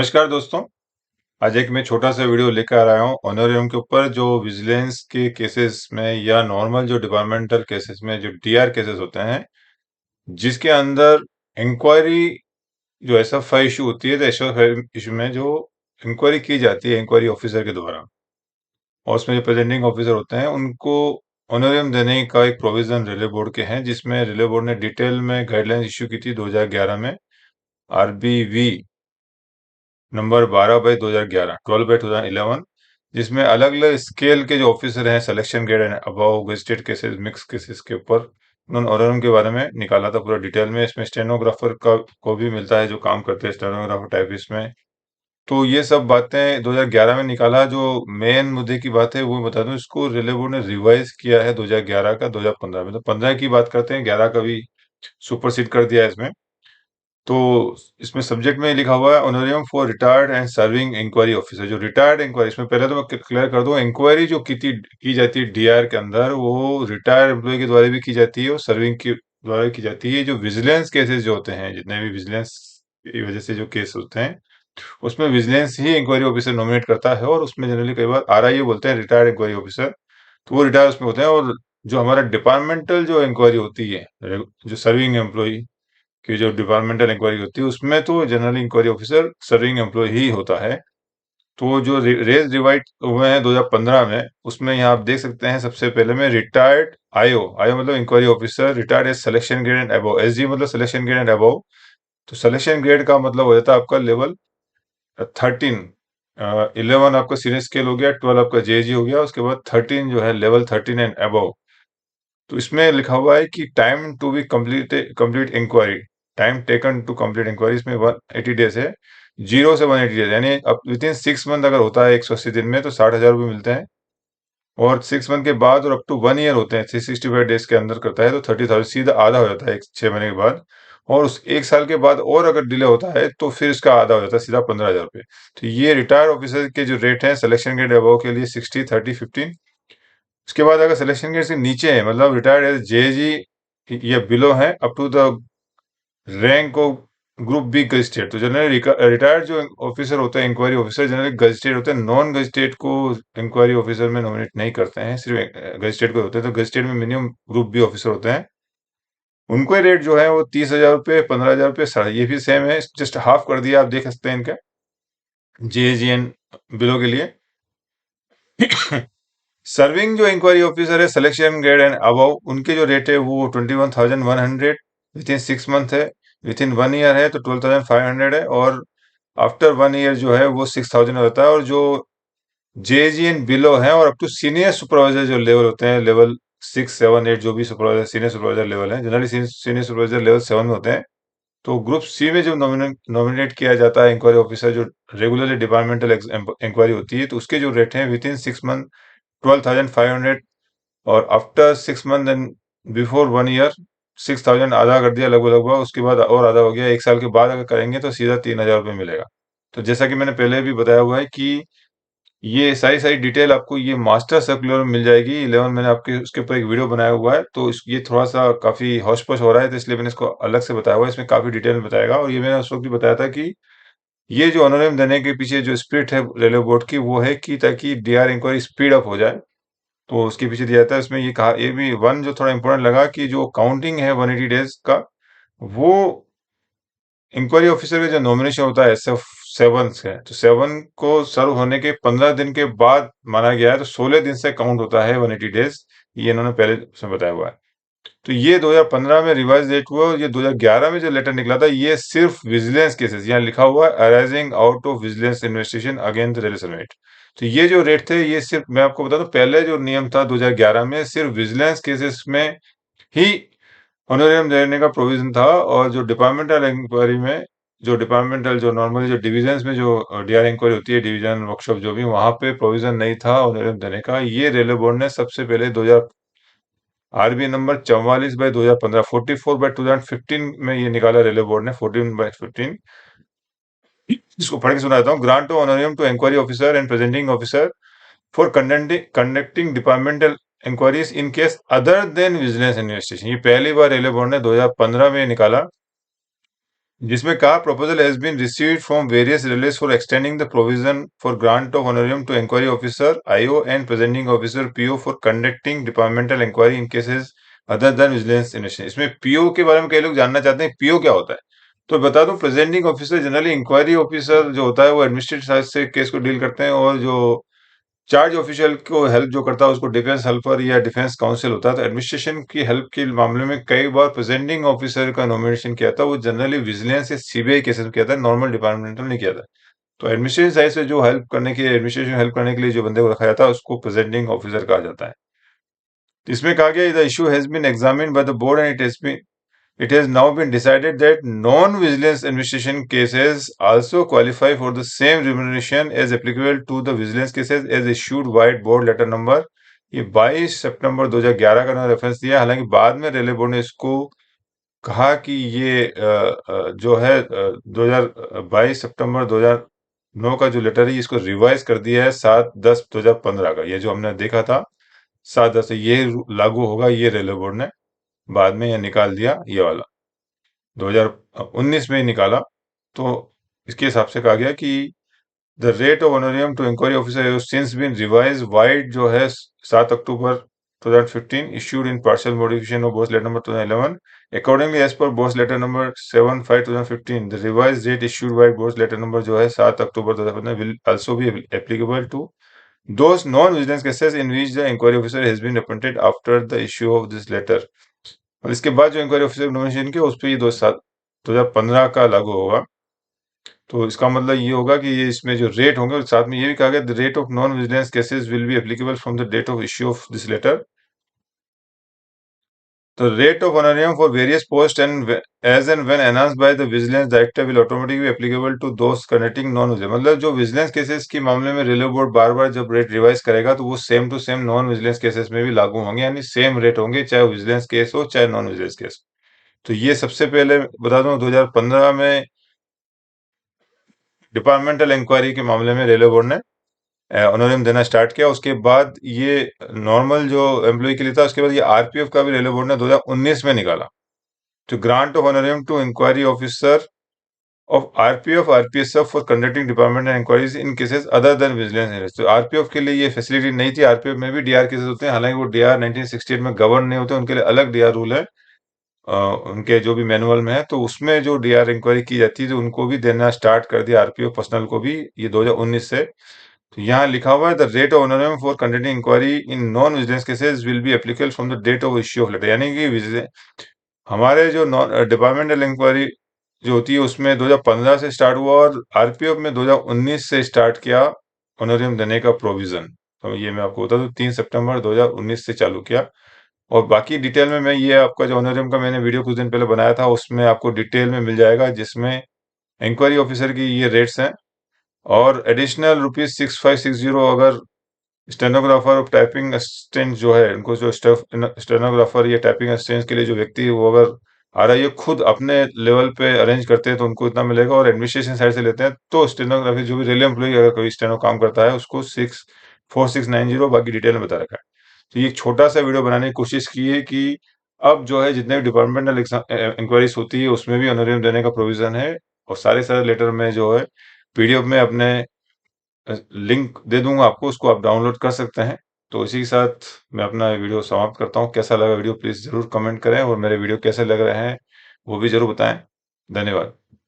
नमस्कार दोस्तों। आज एक मैं छोटा सा वीडियो लेकर आया हूँ ऑनोरियम के ऊपर, जो विजिलेंस के केसेस में या नॉर्मल जो डिपार्टमेंटल केसेस में जो डीआर केसेस होते हैं, जिसके अंदर इंक्वायरी जो एसएफआई इशू होती है, तो एसएफआई इशू में जो इंक्वायरी की जाती है इंक्वायरी ऑफिसर के द्वारा, और उसमें जो प्रेजेंटिंग ऑफिसर होते हैं उनको ऑनोरियम देने का एक प्रोविजन रेलवे बोर्ड के हैं, जिसमें रेलवे बोर्ड ने डिटेल में गाइडलाइंस इशू की थी 2011 में, आरबीवी नंबर 12/2011, 12/2011, जिसमें अलग अलग स्केल के जो ऑफिसर हैं, selection grade and above, gazetted cases, mix cases के ऊपर उन्होंने ऑनोरियम के बारे में निकाला था पूरा डिटेल में। इसमें स्टेनोग्राफर का को भी मिलता है जो काम करते हैं स्टेनोग्राफर टाइपिस्ट में। तो ये सब बातें 2011 में निकाला। जो मेन मुद्दे की बात है वो बता दूं, इसको रेलवे बोर्ड ने रिवाइज किया है 2011 का 2015 में। तो 15 की बात करते हैं, 11 का भी सुपरसीड कर दिया है इसमें। तो इसमें सब्जेक्ट में लिखा हुआ है honorarium for retired and serving inquiry officer. जो रिटायर्ड इंक्वायरी, इसमें पहले तो मैं क्लियर कर दूं, इंक्वायरी जो की जाती है डीआर के अंदर, वो रिटायर्ड एम्प्लॉय के द्वारा भी की जाती है और सर्विंग के द्वारा भी की जाती है। जो विजिलेंस केसेस जो होते हैं, जितने भी विजिलेंस की वजह से जो केस होते हैं, उसमें विजिलेंस ही इंक्वायरी ऑफिसर नॉमिनेट करता है, और उसमें जनरली कई बार आरआईओ बोलते हैं, रिटायर्ड इंक्वायरी ऑफिसर। तो वो रिटायर उसमें होते हैं। और जो हमारा डिपार्टमेंटल जो इंक्वायरी होती है, जो सर्विंग एम्प्लॉय कि जो डिपार्टमेंटल इंक्वायरी होती है, उसमें तो general inquiry officer serving employee ही होता है। तो जो रेज डिवाइड हुए हैं 2015 में, उसमें यहाँ आप देख सकते हैं सबसे पहले में रिटायर्ड आईओ, आईओ मतलब inquiry officer, retired as selection grade and above, SG मतलब सिलेक्शन ग्रेड एंड अबव। तो सिलेक्शन ग्रेड का मतलब हो जाता है आपका लेवल 13, 11 आपका सीनियर स्केल हो गया, 12 आपका जेजी हो गया, उसके बाद 13 जो है लेवल 13 एंड अबव। तो इसमें लिखा हुआ है कि time to be complete inquiry, time taken to complete inquiry, इसमें 180 डेज है, 0 से 180 डेज, यानी अब विद इन 6 मंथ अगर होता है 180 दिन में, तो 60,000 रुपये मिलते हैं। और 6 मंथ के बाद और अप टू 1 ईयर होते हैं, 365 डेज के अंदर करता है, तो 30,000 सीधा आधा हो जाता है 6 महीने के बाद। और उस 1 साल के बाद और अगर डिले होता है तो फिर इसका आधा हो जाता है, सीधा 15,000 रुपये। तो ये रिटायर ऑफिसर के जो रेट है सिलेक्शन ग्रेड अबव के लिए 60, 30, 15। उसके बाद अगर सिलेक्शन ग्रेड से नीचे है, मतलब रिटायर्ड एज जेजी या बिलो है, up to the rank of group B gazetted. तो जनरली रिटायर्ड जो ऑफिसर होते हैं इंक्वायरी ऑफिसर, जनरली गजेटेड होते हैं, नॉन गजेटेड को इंक्वायरी ऑफिसर में नॉमिनेट नहीं करते हैं, सिर्फ गजेटेड को होते हैं। तो गजेटेड में मिनिमम ग्रुप बी ऑफिसर होते हैं, उनको रेट जो है वो 30,000 रुपये, 15,000 रुपये, साढ़े, ये भी सेम है, जस्ट हाफ कर दिया, आप देख सकते हैं इनका जेजी एंड बिलो के लिए। सर्विंग जो इंक्वायरी ऑफिसर है सिलेक्शन ग्रेड एंड अबव, उनके जो रेट है वो 21,100 विद इन 6 मंथ है, विद इन 1 ईयर है तो 12,500 है, और आफ्टर 1 ईयर जो है वो 6,000 होता है। और जो जेजी एंड बिलो है और अप टू सीनियर सुपरवाइजर जो लेवल होते हैं, लेवल 6, 7, 8, जो भी सुपरवाइजर सीनियर सुपरवाइजर लेवल है, जनरली सीनियर सुपरवाइजर लेवल 7 में होते हैं। तो ग्रुप सी में जो नॉमिनेट किया जाता है इंक्वायरी ऑफिसर, जो रेगुलरली डिपार्टमेंटल इंक्वायरी होती है, तो उसके जो रेट है विद इन 6 मंथ 12,500, और after 6 month and before 1 year 6,000, आधा कर दिया लगभग लगभग, उसके बाद और आधा हो गया, 1 साल के बाद अगर करेंगे तो सीधा 3,000 रुपये मिलेगा। तो जैसा कि मैंने पहले भी बताया हुआ है कि ये सारी सारी डिटेल आपको ये मास्टर सर्कुलर में मिल जाएगी 11, मैंने आपके उसके ऊपर एक वीडियो बनाया हुआ है। तो ये थोड़ा सा काफी हौश पौश हो रहा है, तो इसलिए मैंने इसको अलग से बताया हुआ है, इसमें काफी डिटेल में बताएगा। और ये मैंने उस वक्त भी बताया था कि ये जो ऑनोरियम देने के पीछे जो स्पिरिट है रेलवे बोर्ड की, वो है कि ताकि डीआर इंक्वायरी स्पीड अप हो जाए, तो उसके पीछे दिया जाता है। उसमें ये कहा, ये भी वन जो थोड़ा इंपॉर्टेंट लगा, कि जो काउंटिंग है 180 डेज का, वो इंक्वायरी ऑफिसर का जो नॉमिनेशन होता है SF 7 से, तो 7 को सर्व होने के 15 दिन के बाद माना गया है, तो 16 दिन से काउंट होता है 180 डेज। ये इन्होंने पहले उसमें बताया हुआ है। तो ये 2015 में रिवाइज डेट हुआ, और ये 2011 में जो लेटर निकला था, ये सिर्फ विजिलेंस केसेस, यहाँ लिखा हुआ है arising out of vigilance investigation against railway servant. तो ये जो रेट थे, ये सिर्फ, मैं आपको बता दूं, पहले जो नियम था 2011 में, सिर्फ विजिलेंस केसेस में ही ऑनोरियम देने का प्रोविजन था। और जो डिपार्टमेंटल इंक्वायरी में, जो डिपार्टमेंटल जो नॉर्मली जो डिविजन्स में जो डीआर इंक्वायरी होती है, डिवीजन वर्कशॉप जो भी, वहां पे प्रोविजन नहीं था ऑनोरियम देने का। ये रेलवे बोर्ड ने सबसे पहले 2000 आरबी नंबर 44/2015, 44/2015 में ये निकाला रेलवे बोर्ड ने, 14/15। इसको पढ़ के सुनाता हूँ। Grant of honorarium to inquiry officer and presenting officer for conducting departmental inquiries in case other than vigilance investigation. ये पहली बार रेलवे बोर्ड ने 2015 में निकाला, जिसमें कहा proposal has been received from various relays for extending the provision for grant of honorarium to inquiry officer, IO and presenting officer PO for conducting departmental inquiry in cases other than vigilance investigation। इसमें PO के बारे में कई लोग जानना चाहते हैं PO क्या होता है। तो बता दूं, presenting officer generally inquiry officer जो होता है वो एडमिनिस्ट्रेटिव साइड से केस को डील करते हैं, और जो चार्ज ऑफिशियल को हेल्प जो करता है उसको डिफेंस हेल्पर या डिफेंस काउंसिल होता है। तो एडमिनिस्ट्रेशन की हेल्प के मामले में कई बार प्रेजेंटिंग ऑफिसर का नॉमिनेशन किया था, वो जनरली विजिलेंस या सीबीआई केसेस में किया था, नॉर्मल डिपार्टमेंटल नहीं किया था। तो एडमिनिस्ट्रेशन साइड से जो हेल्प करने के एडमिनिस्ट्रेशन हेल्प करने के लिए जो बंदे को रखा जाता है उसको प्रेजेंटिंग ऑफिसर कहा जाता है। इसमें कहा गया the issue has been examined by the board and it has now been decided that non-vigilance administration cases also qualify for the same remuneration as applicable to the vigilance cases as issued white board letter number। ये 22 सितंबर 2011 का reference दिया। हालांकि बाद में railway board ने इसको कहा कि ये जो है 2022 सितंबर 2009 का जो लेटर है इसको रिवाइज कर दिया है 7/10/2015 का। ये जो हमने देखा था 7/10 से ये लागू होगा, ये रेलवे बोर्ड ने बाद में ये निकाल दिया, ये वाला 2019 में ही निकाला। तो इसके हिसाब से कहा गया कि the rate of honorarium to inquiry officer since been revised vide जो है 7 October 2015 issued in partial modification of Board's letter number 2011। Accordingly as per Board's letter number 75/2015 the revised rate issued by Board's letter number जो है 7 October 2015 will also be applicable to those non-vigilance cases in which the inquiry officer has been appointed after the issue of this letter। और इसके बाद जो inquiry officer nomination किया उस पर ये 2015 का लागू होगा। तो इसका मतलब ये होगा कि ये इसमें जो रेट होंगे, और साथ में ये भी कहा गया the rate of non vigilance cases will be applicable from the date of issue of this letter. तो rate of honorarium for various post and as and when announced by the vigilance director will automatically applicable to those conducting non vigilance. मतलब जो vigilance cases के मामले में railway board बार बार जब rate revise करेगा तो वो same to same non vigilance cases में भी लागू होंगे, यानी सेम रेट होंगे चाहे विजिलेंस केस हो चाहे नॉन विजिलेंस केस। तो ये सबसे पहले बता दूं 2015 में डिपार्टमेंटल इंक्वायरी के मामले में रेलवे बोर्ड ने ऑनोरियम देना स्टार्ट किया। उसके बाद ये नॉर्मल जो एम्प्लॉय के लिए था, उसके बाद ये आरपीएफ का भी रेलवे बोर्ड ने 2019 में निकाला। तो grant of honorarium to inquiry officer of RPF RPSF for conducting departmental inquiries in cases other than vigilance. तो आरपीएफ के लिए ये फैसिलिटी नहीं थी। आरपीएफ में भी डीआर केसेस होते हैं, हालांकि वो डीआर 1968 में गवर्न नहीं होते, उनके लिए अलग डीआर रूल है उनके जो भी मैनुअल में है। तो उसमें जो डीआर इंक्वायरी की जाती है तो उनको भी देना स्टार्ट कर दिया आरपीएफ पर्सनल को भी, ये 2019 से। तो यहाँ लिखा हुआ है the rate of honorarium for conducting inquiry in non vigilance cases will be applicable from the date of issue of letter. यानी कि हमारे जो डिपार्टमेंटल इंक्वायरी जो होती है उसमें 2015 से स्टार्ट हुआ, और आरपीएफ में 2019 से स्टार्ट किया ऑनरियम देने का प्रोविजन। तो ये मैं आपको बता दूं 3 सितंबर 2019 से चालू किया। और बाकी डिटेल में मैं ये आपका जो ऑनरियम का मैंने वीडियो कुछ दिन पहले बनाया था उसमें आपको डिटेल में मिल जाएगा, जिसमें इंक्वायरी ऑफिसर की ये रेट्स हैं। और एडिशनल ₹6560 अगर स्टेनोग्राफर और टाइपिंग असिस्टेंट जो है, उनको जो स्टेनोग्राफर या टाइपिंग असिस्टेंट के लिए जो व्यक्ति है वो अगर आ रहा है, ये खुद अपने लेवल पे अरेंज करते हैं तो उनको इतना मिलेगा। और एडमिनिस्ट्रेशन साइड से लेते हैं तो स्टेनोग्राफी जो भी रेलवे एम्प्लॉय अगर कोई स्टेनो काम करता है उसको 4690, बाकी डिटेल में बता रखा है। तो ये एक छोटा सा वीडियो बनाने की कोशिश की है कि अब जो है जितने भी डिपार्टमेंटल इंक्वायरीज होती है उसमें भी ऑनरियम देने का प्रोविजन है। और सारे सारे लेटर में जो है पीडीएफ में अपने लिंक दे दूंगा आपको, उसको आप डाउनलोड कर सकते हैं। तो इसी के साथ मैं अपना वीडियो समाप्त करता हूँ। कैसा लगा वीडियो प्लीज़ ज़रूर कमेंट करें, और मेरे वीडियो कैसे लग रहे हैं वो भी ज़रूर बताएं। धन्यवाद।